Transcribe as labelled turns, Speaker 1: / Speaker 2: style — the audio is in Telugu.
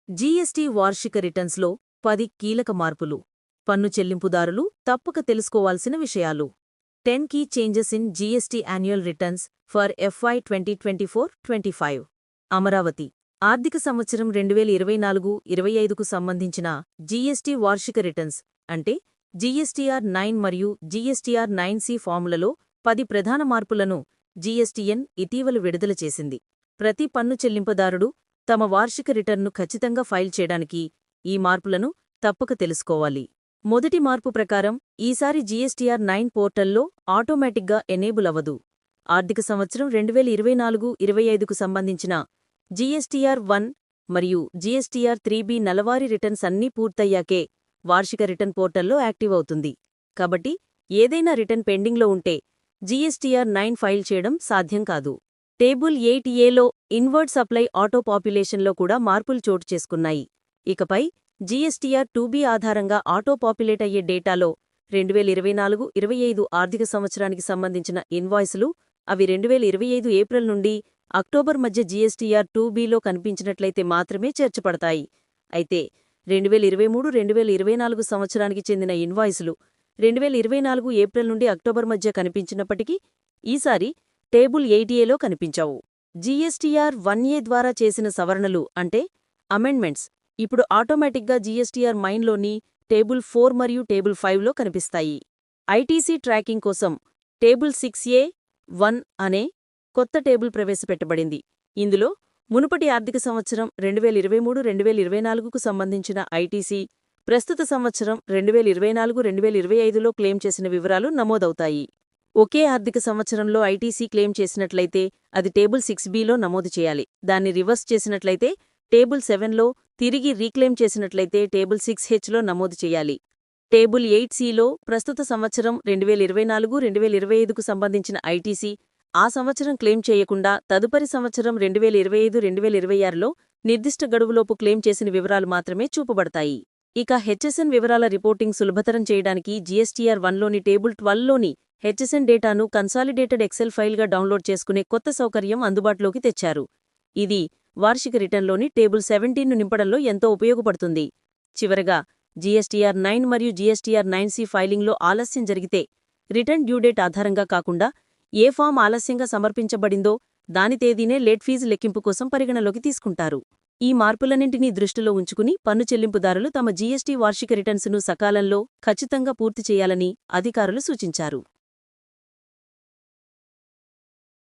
Speaker 1: జీఎస్టీ వార్షిక రిటర్న్స్లో 10 కీలక మార్పులు. పన్ను చెల్లింపుదారులు తప్పక తెలుసుకోవాల్సిన విషయాలు. 10 key changes in GST annual returns for FY 2024-25. Amaravati ఆర్థిక సంవత్సరం 2024-25కు సంబంధించిన జీఎస్టీ వార్షిక రిటర్న్స్ అంటే జీఎస్టీఆర్ 9 మరియు జీఎస్టీఆర్ 9C ఫార్ములలో 10 ప్రధాన మార్పులను జీఎస్టీఎన్ ఇటీవల విడుదల చేసింది. ప్రతి పన్ను చెల్లింపుదారుడు తమ వార్షిక రిటర్న్ను ఖచ్చితంగా ఫైల్ చేయడానికి ఈ మార్పులను తప్పక తెలుసుకోవాలి. మొదటి మార్పు ప్రకారం ఈసారి జీఎస్టీఆర్ 9 పోర్టల్లో ఆటోమేటిక్గా ఎనేబుల్ అవ్వదు. ఆర్థిక సంవత్సరం 2024-25కు సంబంధించిన జీఎస్టీఆర్ 1 మరియు జీఎస్టీఆర్ 3B నెలవారీ రిటర్న్స్ అన్నీ పూర్తయ్యాకే వార్షిక రిటర్న్ పోర్టల్లో యాక్టివ్ అవుతుంది. కాబట్టి ఏదైనా రిటర్న్ పెండింగ్లో ఉంటే జీఎస్టీఆర్ 9 ఫైల్ చేయడం సాధ్యం కాదు. టేబుల్ 8Aలో ఇన్వర్డ్ సప్లై ఆటో పాపులేషన్లో కూడా మార్పులు చోటు చేసుకున్నాయి. ఇకపై జీఎస్టీఆర్ 2B ఆధారంగా ఆటో పాపులేట్ అయ్యే డేటాలో 2024-25 ఆర్థిక సంవత్సరానికి సంబంధించిన ఇన్వాయిసులు అవి 2025 ఏప్రిల్ నుండి అక్టోబర్ మధ్య జీఎస్టీఆర్ 2Bలో కనిపించినట్లయితే మాత్రమే చేర్చబడతాయి. అయితే 2023-2024 సంవత్సరానికి చెందిన ఇన్వాయిసులు 2024 ఏప్రిల్ నుండి అక్టోబర్ మధ్య కనిపించినప్పటికీ ఈసారి టేబుల్ 8Aలో కనిపించావు. జీఎస్టీఆర్ 1A ద్వారా చేసిన సవరణలు అంటే అమెండ్మెంట్స్ ఇప్పుడు ఆటోమేటిక్గా జీఎస్టీఆర్ 9లోని టేబుల్ 4 మరియు టేబుల్ 5లో కనిపిస్తాయి. ఐటీసీ ట్రాకింగ్ కోసం టేబుల్ 6A1 అనే కొత్త టేబుల్ ప్రవేశపెట్టబడింది. ఇందులో మునుపటి ఆర్థిక సంవత్సరం 2023-2024కు సంబంధించిన ఐటీసీ, ప్రస్తుత సంవత్సరం 2024-2025లో క్లెయిమ్ చేసిన వివరాలు నమోదవుతాయి. ఒకే ఆర్థిక సంవత్సరంలో ఐటీసీ క్లెయిమ్ చేసినట్లయితే అది టేబుల్ 6Bలో నమోదు చేయాలి. దాన్ని రివర్స్ చేసినట్లయితే టేబుల్ 7లో, తిరిగి రీక్లెయిమ్ చేసినట్లయితే టేబుల్ 6Hలో నమోదు చేయాలి. టేబుల్ 8Cలో ప్రస్తుత సంవత్సరం 2024-2025కు సంబంధించిన ఐటీసీ ఆ సంవత్సరం క్లెయిమ్ చేయకుండా తదుపరి సంవత్సరం 2025-2026లో నిర్దిష్ట గడువులోపు క్లెయిమ్ చేసిన వివరాలు మాత్రమే చూపబడతాయి. ఇక హెచ్ఎస్ఎన్ వివరాల రిపోర్టింగ్ సులభతరం చేయడానికి జీఎస్టీఆర్ 1లోని టేబుల్ 12లోని హెచ్ఎస్ఎన్ డేటాను కన్సాలిడేటెడ్ ఎక్సెల్ ఫైల్గా డౌన్లోడ్ చేసుకునే కొత్త సౌకర్యం అందుబాటులోకి తెచ్చారు. ఇది వార్షిక రిటర్న్లోని టేబుల్ 17ను నింపడంలో ఎంతో ఉపయోగపడుతుంది. చివరగా జీఎస్టీఆర్ 9 మరియు జీఎస్టీఆర్ 9C ఫైలింగ్లో ఆలస్యం జరిగితే రిటర్న్ డ్యూ డేట్ ఆధారంగా కాకుండా ఏ ఫామ్ ఆలస్యంగా సమర్పించబడిందో దాని తేదీనే లేట్ ఫీజు లెక్కింపు కోసం పరిగణలోకి తీసుకుంటారు. ఈ మార్పులన్నింటినీ దృష్టిలో ఉంచుకుని పన్ను చెల్లింపుదారులు తమ జీఎస్టీ వార్షిక రిటర్న్స్ను సకాలంలో ఖచ్చితంగా పూర్తి చేయాలని అధికారులు సూచించారు.